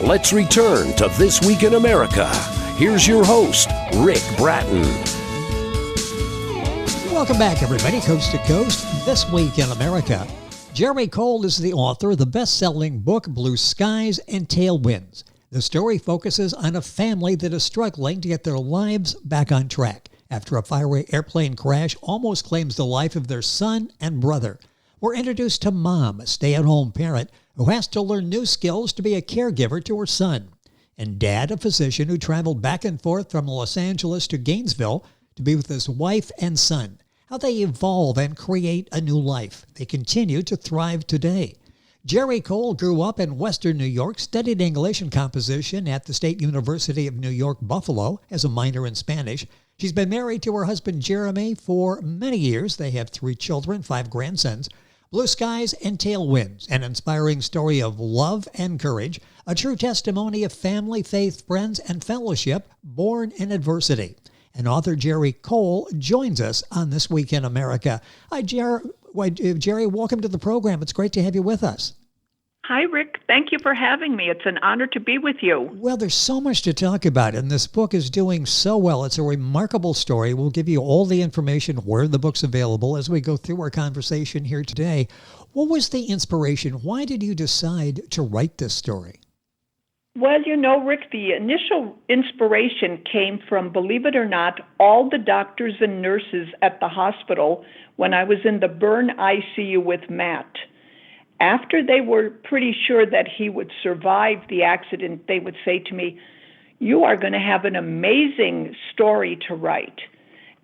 Let's return to This Week in America. Here's your host, Rick Bratton. Welcome back, everybody, coast to coast. This Week in America. Gerry Cole is the author of the best-selling book, Blue Skies and Tailwinds. The story focuses on a family that is struggling to get their lives back on track after a fiery airplane crash almost claims the life of their son and brother. We're introduced to Mom, a stay-at-home parent who has to learn new skills to be a caregiver to her son, and Dad, a physician who traveled back and forth from Los Angeles to Gainesville to be with his wife and son. How they evolve and create a new life. They continue to thrive today. Gerry Cole grew up in Western New York, studied English and composition at the State University of New York, Buffalo, as a minor in Spanish. She's been married to her husband, Jeremy, for many years. They have 3 children, 5 grandsons. Blue Skies and Tailwinds, an inspiring story of love and courage, a true testimony of family, faith, friends, and fellowship born in adversity. And author Gerry Cole joins us on This Week in America. Hi, Gerry, welcome to the program. It's great to have you with us. Hi, Rick. Thank you for having me. It's an honor to be with you. Well, there's so much to talk about, and this book is doing so well. It's a remarkable story. We'll give you all the information where the book's available as we go through our conversation here today. What was the inspiration? Why did you decide to write this story? Well, Rick, the initial inspiration came from, believe it or not, all the doctors and nurses at the hospital when I was in the burn ICU with Matt. After they were pretty sure that he would survive the accident, they would say to me, "You are going to have an amazing story to write."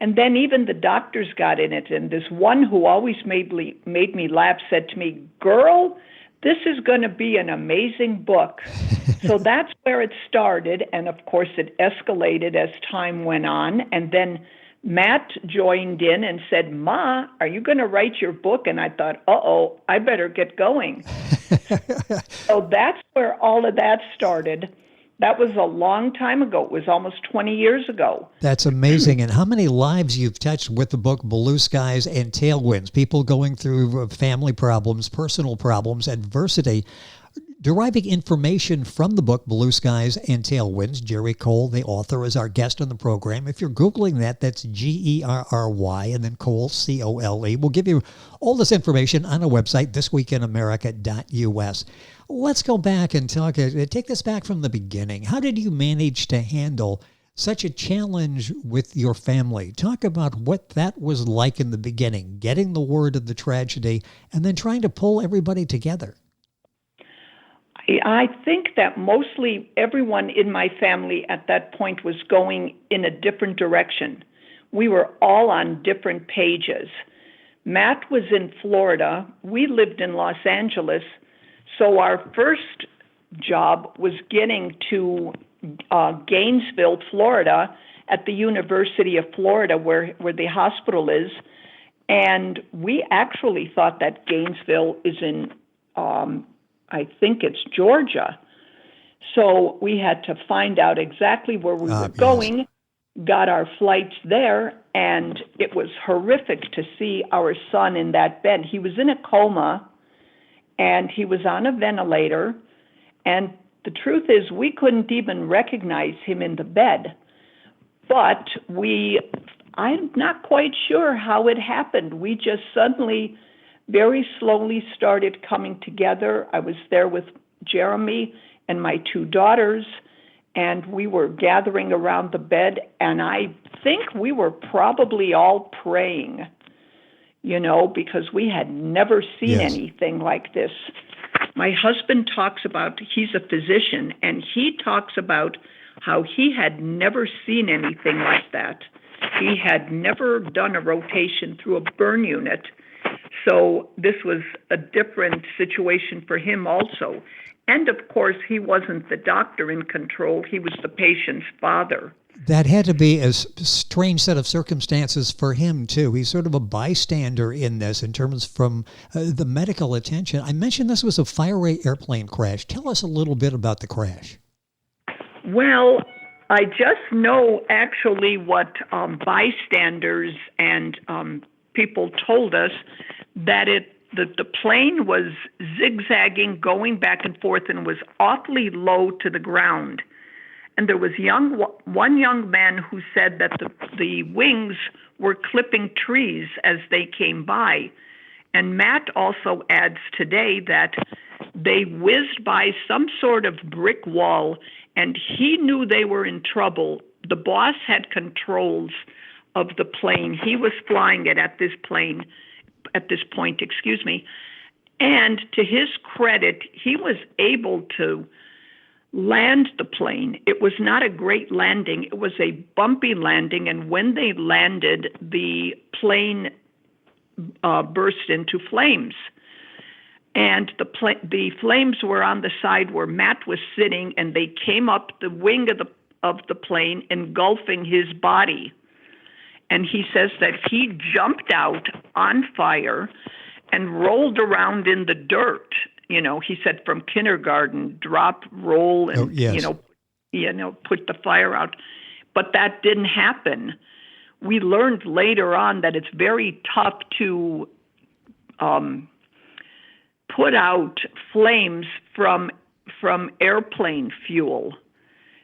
And then even the doctors got in it. And this one who always made me laugh said to me, "Girl, this is going to be an amazing book." So that's where it started. And of course, it escalated as time went on. And then Matt joined in and said, "Ma, are you going to write your book?" And I thought, uh-oh, I better get going. So that's where all of that started. That was a long time ago. It was almost 20 years ago. That's amazing. And how many lives you've touched with the book Blue Skies and Tailwinds, people going through family problems, personal problems, adversity. Deriving information from the book Blue Skies and Tailwinds, Gerry Cole, the author, is our guest on the program. If you're Googling that, that's Gerry and then Cole, Cole. We'll give you all this information on our website, thisweekinamerica.us. Let's go back and take this back from the beginning. How did you manage to handle such a challenge with your family? Talk about what that was like in the beginning, getting the word of the tragedy, and then trying to pull everybody together. I think that mostly everyone in my family at that point was going in a different direction. We were all on different pages. Matt was in Florida. We lived in Los Angeles. So our first job was getting to Gainesville, Florida, at the University of Florida, where the hospital is. And we actually thought that Gainesville is in I think it's Georgia. So we had to find out exactly where we were going, got our flights there, and it was horrific to see our son in that bed. He was in a coma, and he was on a ventilator, and the truth is we couldn't even recognize him in the bed. But I'm not quite sure how it happened. We just suddenly very slowly started coming together. I was there with Jeremy and my 2 daughters, and we were gathering around the bed, and I think we were probably all praying, because we had never seen anything like this. My husband talks about, he's a physician, and he talks about how he had never seen anything like that. He had never done a rotation through a burn unit. So this was a different situation for him also. And of course, he wasn't the doctor in control. He was the patient's father. That had to be a strange set of circumstances for him, too. He's sort of a bystander in this in terms from the medical attention. I mentioned this was a fiery airplane crash. Tell us a little bit about the crash. Well, I just know actually what bystanders and people told us, that the plane was zigzagging, going back and forth, and was awfully low to the ground. And there was one young man who said that the wings were clipping trees as they came by. And Matt also adds today that they whizzed by some sort of brick wall, and he knew they were in trouble. The boss had controls of the plane. He was flying it at this point, And to his credit, he was able to land the plane. It was not a great landing. It was a bumpy landing, and when they landed, the plane burst into flames. And the flames were on the side where Matt was sitting, and they came up the wing of the plane, engulfing his body. And he says that he jumped out on fire and rolled around in the dirt. You know, he said from kindergarten, drop, roll, and put the fire out. But that didn't happen. We learned later on that it's very tough to put out flames from airplane fuel.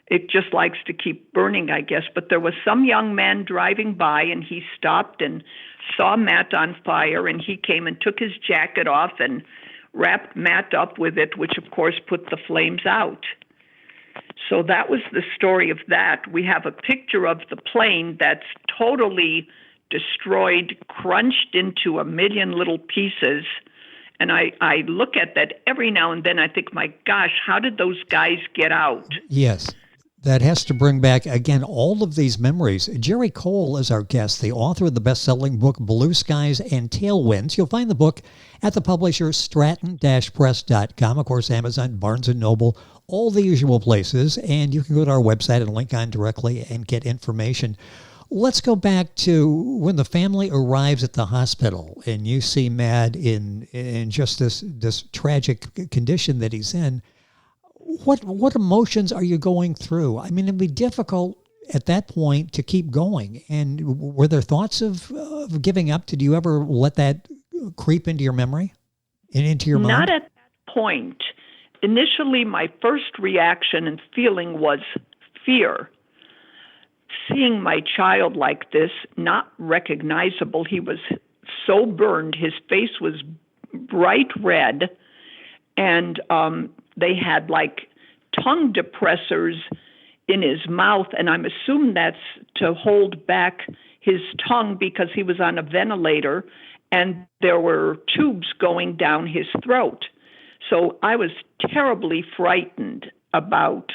It just likes to keep burning, I guess. But there was some young man driving by, and he stopped and saw Matt on fire, and he came and took his jacket off and wrapped Matt up with it, which of course put the flames out. So that was the story of that. We have a picture of the plane that's totally destroyed, crunched into a million little pieces. And I look at that every now and then. I think, my gosh, how did those guys get out? Yes. That has to bring back, again, all of these memories. Gerry Cole is our guest, the author of the best-selling book, Blue Skies and Tailwinds. You'll find the book at the publisher stratton-press.com, of course, Amazon, Barnes & Noble, all the usual places. And you can go to our website and link on directly and get information. Let's go back to when the family arrives at the hospital and you see Matt in just this tragic condition that he's in. What emotions are you going through? I mean, it'd be difficult at that point to keep going. And were there thoughts of giving up? Did you ever let that creep into your memory and into your mind? Not at that point. Initially, my first reaction and feeling was fear. Seeing my child like this, not recognizable. He was so burned. His face was bright red, and they had like tongue depressors in his mouth, and I'm assuming that's to hold back his tongue because he was on a ventilator, and there were tubes going down his throat. So I was terribly frightened about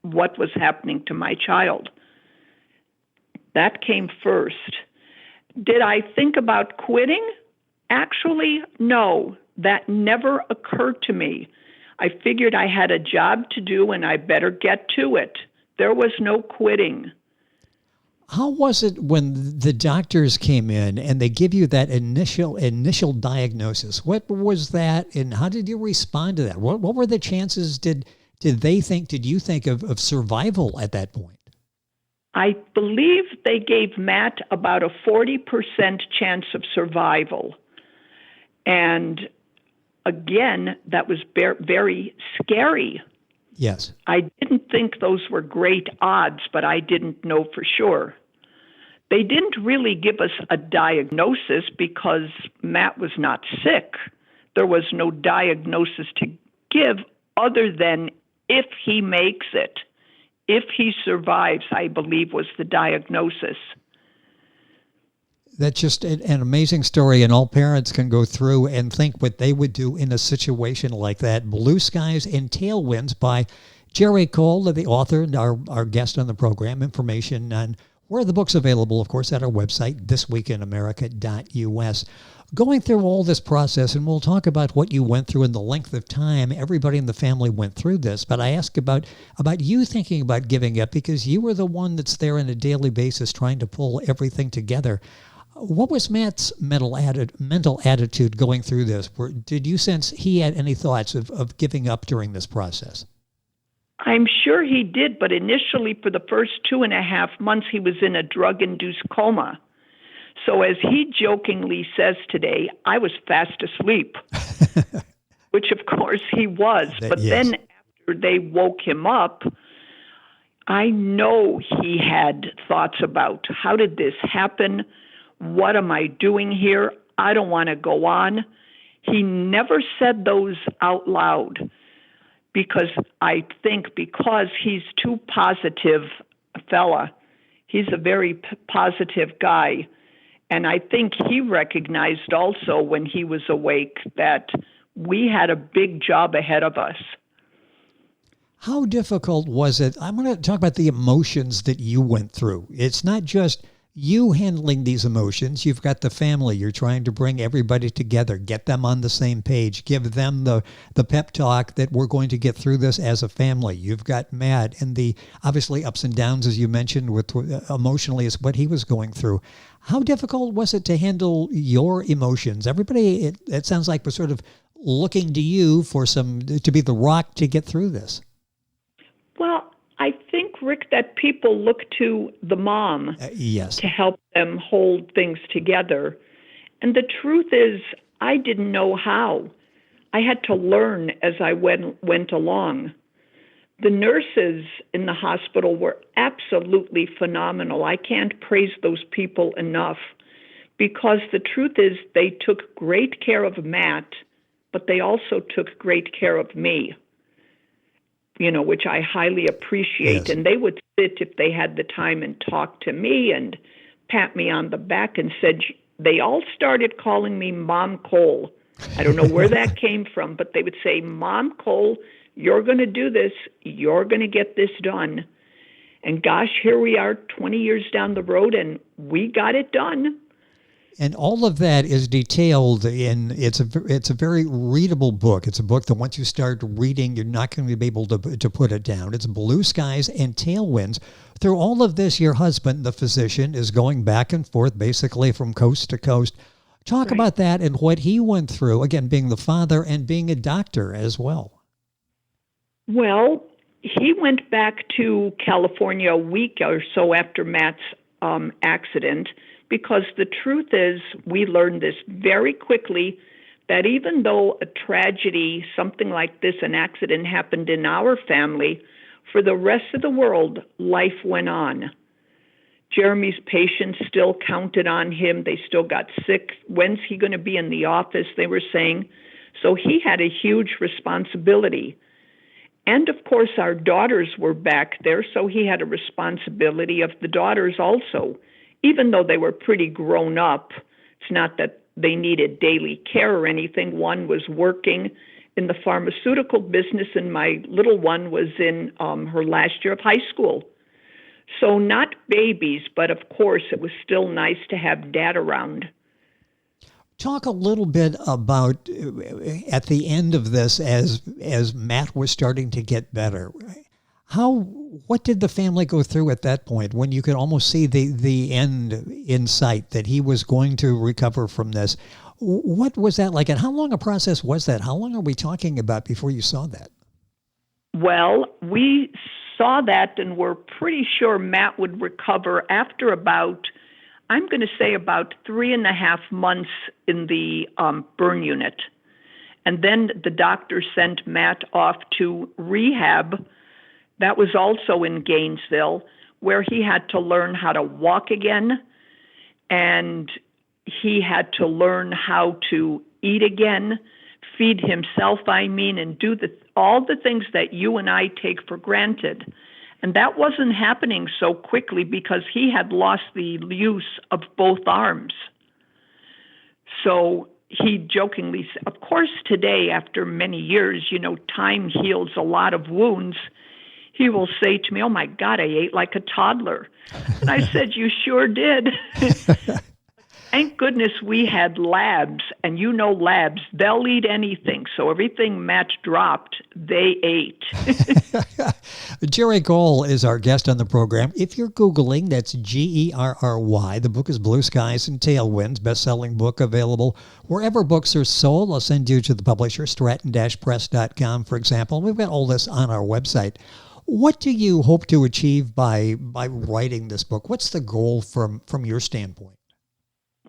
what was happening to my child. That came first. Did I think about quitting? Actually, no. That never occurred to me. I figured I had a job to do and I better get to it. There was no quitting. How was it when the doctors came in and they give you that initial diagnosis? What was that, and how did you respond to that? What were the chances? Did you think of survival at that point? I believe they gave Matt about a 40% chance of survival. And again, that was very scary. Yes. I didn't think those were great odds, but I didn't know for sure. They didn't really give us a diagnosis because Matt was not sick. There was no diagnosis to give other than if he makes it. If he survives, I believe, was the diagnosis. That's just an amazing story, and all parents can go through and think what they would do in a situation like that. Blue Skies and Tailwinds by Gerry Cole, the author, and our guest on the program. Information on where the book's available, of course, at our website, thisweekinamerica.us. Going through all this process, and we'll talk about what you went through and the length of time everybody in the family went through this, but I ask about you thinking about giving up because you were the one that's there on a daily basis trying to pull everything together. What was Matt's mental attitude going through this? Did you sense he had any thoughts of giving up during this process? I'm sure he did, but initially for the first 2.5 months, he was in a drug-induced coma. So as he jokingly says today, I was fast asleep, which of course he was. But yes. then after they woke him up, I know he had thoughts about, how did this happen? What am I doing here? I don't want to go on. He never said those out loud because I think because he's too positive a fella, he's a very positive guy. And I think he recognized also when he was awake that we had a big job ahead of us. How difficult was it? I'm going to talk about the emotions that you went through. It's not just you handling these emotions. You've got the family. You're trying to bring everybody together, get them on the same page, give them the pep talk that we're going to get through this as a family. You've got Matt and the obviously ups and downs, as you mentioned, with emotionally is what he was going through. How difficult was it to handle your emotions? Everybody, it sounds like, was sort of looking to you for to be the rock to get through this. Well, I think, Rick, that people look to the mom yes. to help them hold things together. And the truth is, I didn't know how. I had to learn as I went along. The nurses in the hospital were absolutely phenomenal. I can't praise those people enough because the truth is they took great care of Matt, but they also took great care of me, which I highly appreciate. Yes. And they would sit if they had the time and talk to me and pat me on the back and said, they all started calling me Mom Cole. I don't know where that came from, but they would say, Mom Cole, you're going to do this. You're going to get this done. And gosh, here we are 20 years down the road and we got it done. And all of that is detailed it's a very readable book. It's a book that once you start reading, you're not going to be able to put it down. It's Blue Skies and Tailwinds. Through all of this, your husband, the physician, is going back and forth basically from coast to coast. Talk Right. about that and what he went through, again, being the father and being a doctor as well. Well, he went back to California a week or so after Matt's accident, because the truth is, we learned this very quickly, that even though a tragedy, something like this, an accident happened in our family, for the rest of the world, life went on. Jeremy's patients still counted on him. They still got sick. When's he going to be in the office, they were saying. So he had a huge responsibility. And of course, our daughters were back there, so he had a responsibility of the daughters also. Even though they were pretty grown up, it's not that they needed daily care or anything. One was working in the pharmaceutical business, and my little one was in her last year of high school. So not babies, but of course, it was still nice to have Dad around. Talk a little bit about at the end of this, as Matt was starting to get better. What did the family go through at that point when you could almost see the end in sight, that he was going to recover from this? What was that like, and how long a process was that? How long are we talking about before you saw that? Well, we saw that and were pretty sure Matt would recover after about, I'm going to say about 3.5 months in the burn unit. And then the doctor sent Matt off to rehab. That was also in Gainesville, where he had to learn how to walk again, and he had to learn how to eat again, feed himself, and do all the things that you and I take for granted. And that wasn't happening so quickly because he had lost the use of both arms. So he jokingly said, of course, today, after many years, time heals a lot of wounds. He will say to me, oh, my God, I ate like a toddler. And I said, you sure did. Thank goodness we had labs. And labs, they'll eat anything. So everything Matt dropped, they ate. Gerry Cole is our guest on the program. If you're Googling, that's Gerry. The book is Blue Skies and Tailwinds, best-selling book available wherever books are sold. I'll send you to the publisher, stratton-press.com, for example. We've got all this on our website. What do you hope to achieve by writing this book? What's the goal from your standpoint?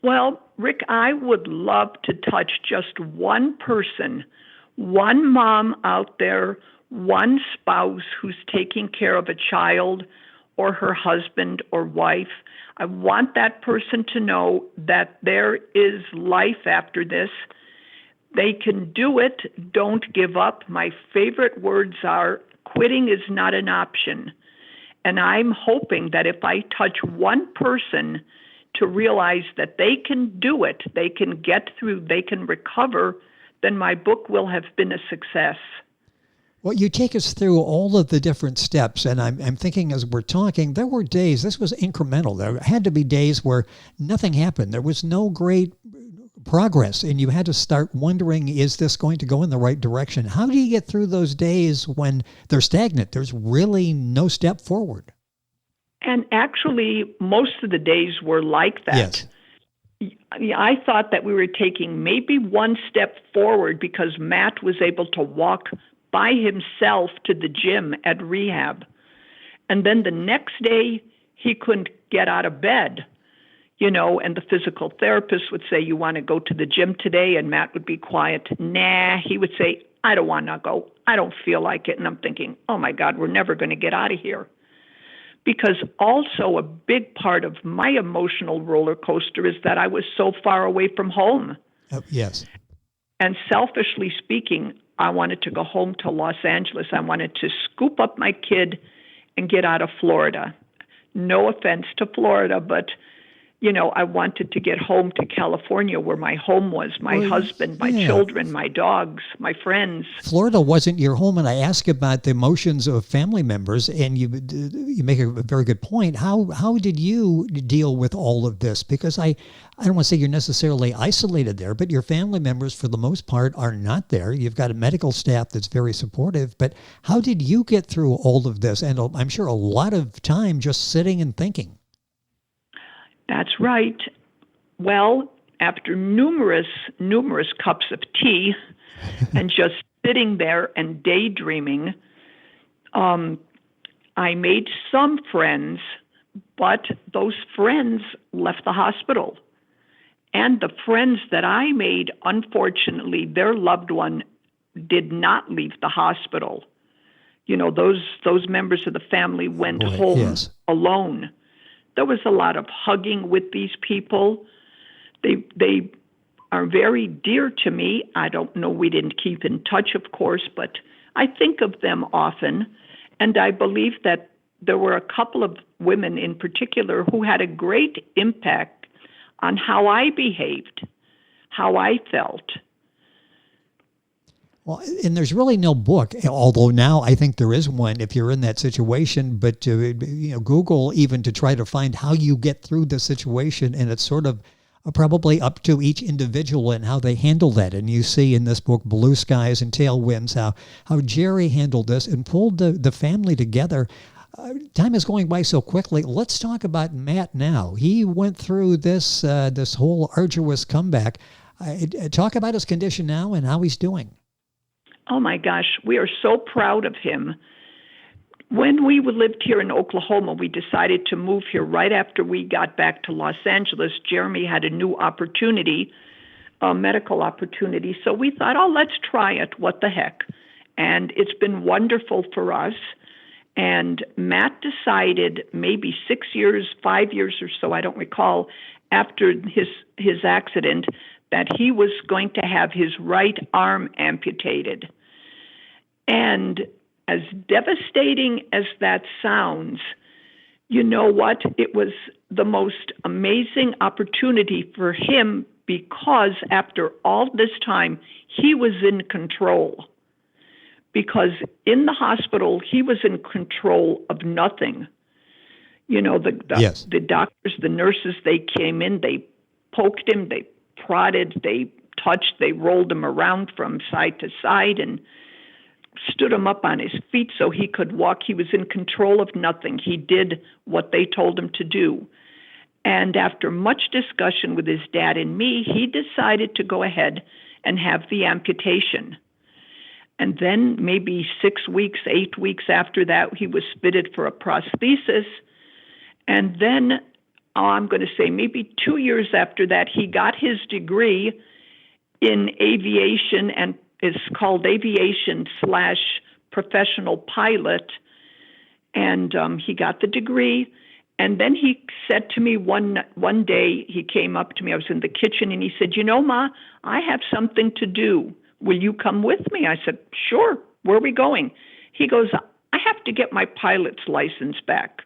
Well, Rick, I would love to touch just one person, one mom out there, one spouse who's taking care of a child or her husband or wife. I want that person to know that there is life after this. They can do it. Don't give up. My favorite words are, quitting is not an option. And I'm hoping that if I touch one person to realize that they can do it, they can get through, they can recover, then my book will have been a success. Well, you take us through all of the different steps, and I'm thinking as we're talking, there were days, this was incremental. There had to be days where nothing happened. There was no great progress, and you had to start wondering, is this going to go in the right direction? How do you get through those days when they're stagnant? There's really no step forward. And actually, most of the days were like that. Yes. I thought that we were taking maybe one step forward because Matt was able to walk by himself to the gym at rehab. And then the next day, he couldn't get out of bed, and the physical therapist would say, you want to go to the gym today? And Matt would be quiet. Nah, he would say, I don't want to go. I don't feel like it. And I'm thinking, oh my God, we're never going to get out of here. Because also a big part of my emotional roller coaster is that I was so far away from home. Yes. And selfishly speaking, I wanted to go home to Los Angeles. I wanted to scoop up my kid and get out of Florida. No offense to Florida, but I wanted to get home to California where my home was, my husband, my children, my dogs, my friends. Florida wasn't your home, and I ask about the emotions of family members, and you make a very good point. How did you deal with all of this? Because I don't want to say you're necessarily isolated there, but your family members, for the most part, are not there. You've got a medical staff that's very supportive, but how did you get through all of this? And I'm sure a lot of time just sitting and thinking. That's right. Well, after numerous cups of tea and just sitting there and daydreaming, I made some friends, but those friends left the hospital. And the friends that I made, unfortunately, their loved one did not leave the hospital. Those members of the family went home alone. There was a lot of hugging with these people. They are very dear to me. I don't know, we didn't keep in touch, of course, but I think of them often. And I believe that there were a couple of women in particular who had a great impact on how I behaved, how I felt. Well, and there's really no book, although now I think there is one if you're in that situation, but Google even to try to find how you get through the situation, and it's sort of probably up to each individual and how they handle that. And you see in this book, Blue Skies and Tailwinds, how Gerry handled this and pulled the family together. Time is going by so quickly. Let's talk about Matt now. He went through this whole arduous comeback. Talk about his condition now and how he's doing. Oh my gosh, we are so proud of him. When we lived here in Oklahoma, we decided to move here right after we got back to Los Angeles. Jeremy had a new opportunity, a medical opportunity. So we thought, let's try it. What the heck? And it's been wonderful for us. And Matt decided maybe 6 years, 5 years or so, I don't recall, after his accident, that he was going to have his right arm amputated. And as devastating as that sounds, you know what? It was the most amazing opportunity for him because after all this time, he was in control. Because in the hospital, he was in control of nothing. The doctors, the nurses, they came in, they poked him, they prodded, they touched, they rolled him around from side to side and stood him up on his feet so he could walk. He was in control of nothing. He did what they told him to do. And after much discussion with his dad and me, he decided to go ahead and have the amputation. And then maybe 6 weeks, 8 weeks after that, he was fitted for a prosthesis. And then I'm going to say maybe 2 years after that, he got his degree in aviation, and it's called aviation/professional pilot. And he got the degree. And then he said to me one day, he came up to me, I was in the kitchen, and he said, Ma, I have something to do. Will you come with me? I said, sure. Where are we going? He goes, I have to get my pilot's license back.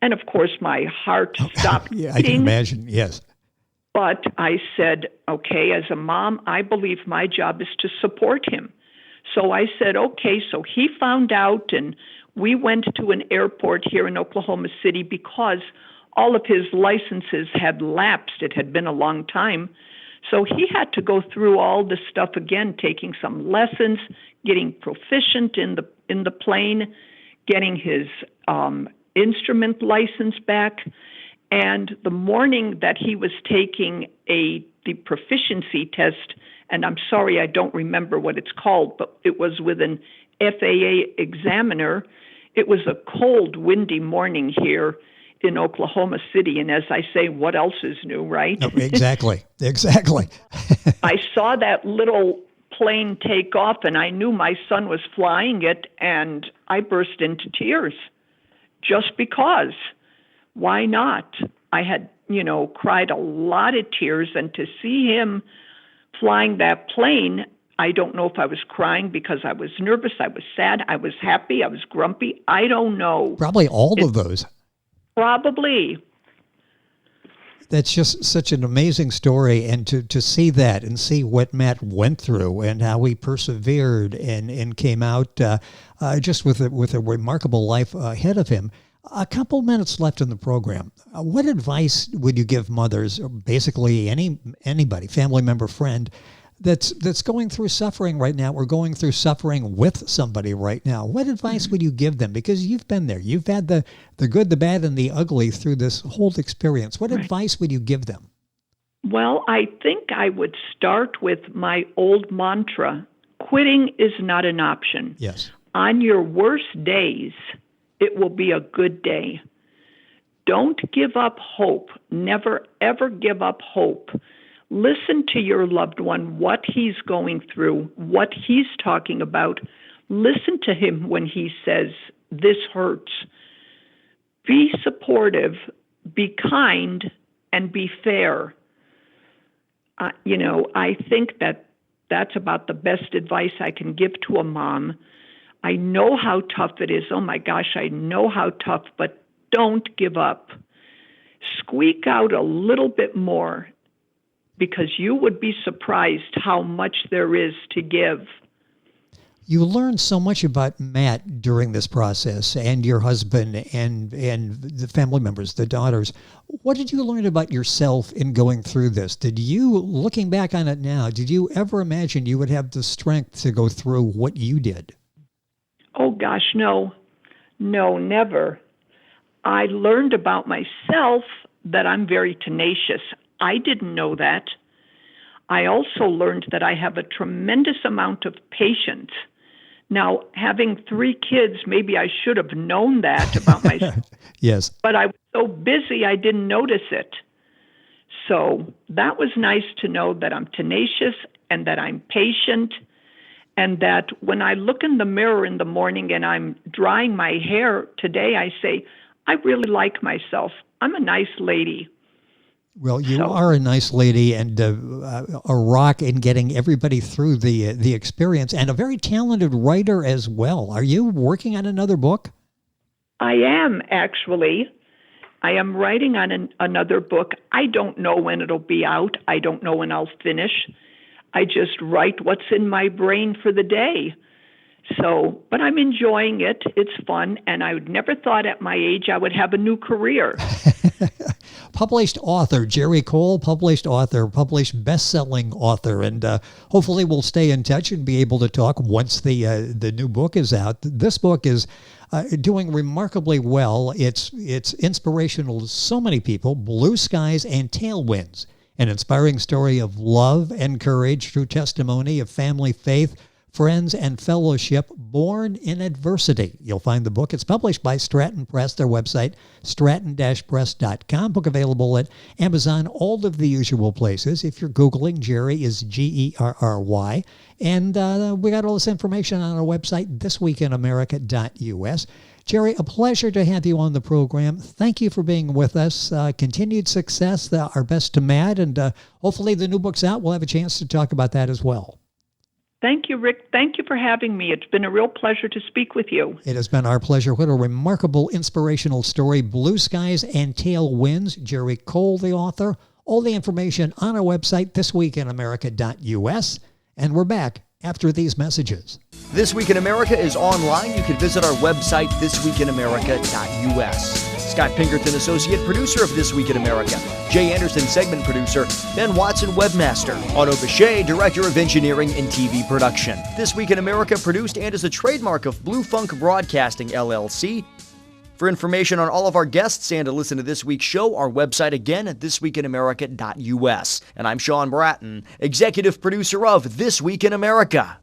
And of course, my heart stopped Yeah, I beating. can imagine, yes. But I said, okay, as a mom, I believe my job is to support him. So I said, okay. So he found out, and we went to an airport here in Oklahoma City because all of his licenses had lapsed. It had been a long time. So he had to go through all this stuff again, taking some lessons, getting proficient in the plane, getting his instrument license back. And the morning that he was taking the proficiency test, and I'm sorry, I don't remember what it's called, but it was with an FAA examiner. It was a cold, windy morning here in Oklahoma City. And as I say, what else is new, right? No, exactly. I saw that little plane take off, and I knew my son was flying it, and I burst into tears just because. Why not? I had, cried a lot of tears, and to see him flying that plane, I don't know if I was crying because I was nervous, I was sad, I was happy, I was grumpy. I don't know. Probably all of those. Probably. That's just such an amazing story, and to see that and see what Matt went through and how he persevered and came out just with a remarkable life ahead of him. A couple minutes left in the program. What advice would you give mothers, or basically anybody, family member, friend, that's going through suffering right now, or going through suffering with somebody right now? What advice would you give them? Because you've been there. You've had the good, the bad, and the ugly through this whole experience. What advice would you give them? Well, I think I would start with my old mantra: quitting is not an option. Yes. On your worst days, it will be a good day. Don't give up hope. Never, ever give up hope. Listen to your loved one, what he's going through, what he's talking about. Listen to him when he says, this hurts. Be supportive, be kind, and be fair. I think that's about the best advice I can give to a mom. I know how tough it is. Oh my gosh, I know how tough, but don't give up. Squeak out a little bit more, because you would be surprised how much there is to give. You learned so much about Matt during this process, and your husband and the family members, the daughters. What did you learn about yourself in going through this? Did you, looking back on it now, did you ever imagine you would have the strength to go through what you did? Oh gosh, no. No, never. I learned about myself that I'm very tenacious. I didn't know that. I also learned that I have a tremendous amount of patience. Now, having 3 kids, maybe I should have known that about myself. Yes. But I was so busy, I didn't notice it. So that was nice to know that I'm tenacious and that I'm patient, and that when I look in the mirror in the morning and I'm drying my hair today, I say, I really like myself. I'm a nice lady. Well, you are a nice lady, and a rock in getting everybody through the experience, and a very talented writer as well. Are you working on another book? I am, actually. I am writing on another book. I don't know when it'll be out. I don't know when I'll finish. I just write what's in my brain for the day. So, but I'm enjoying it. It's fun, and I never thought at my age I would have a new career. Published author, Gerry Cole, published best-selling author, and hopefully we'll stay in touch and be able to talk once the new book is out. This book is doing remarkably well. It's inspirational to so many people. Blue skies and tailwinds, an inspiring story of love and courage through testimony of family faith Friends and Fellowship, Born in Adversity. You'll find the book. It's published by Stratton Press, their website, stratton-press.com. Book available at Amazon, all of the usual places. If you're Googling, Gerry is Gerry. And we got all this information on our website, thisweekinamerica.us. Gerry, a pleasure to have you on the program. Thank you for being with us. Continued success, our best to Matt, and hopefully the new book's out. We'll have a chance to talk about that as well. Thank you, Rick. Thank you for having me. It's been a real pleasure to speak with you. It has been our pleasure. What a remarkable, inspirational story. Blue Skies and Tailwinds. Gerry Cole, the author. All the information on our website, thisweekinamerica.us. And we're back after these messages. This Week in America is online. You can visit our website, thisweekinamerica.us. Scott Pinkerton, associate producer of This Week in America. Jay Anderson, segment producer. Ben Watson, webmaster. Otto Bechet, director of engineering and TV production. This Week in America produced and is a trademark of Blue Funk Broadcasting, LLC. For information on all of our guests and to listen to this week's show, our website again at thisweekinamerica.us. And I'm Sean Bratton, executive producer of This Week in America.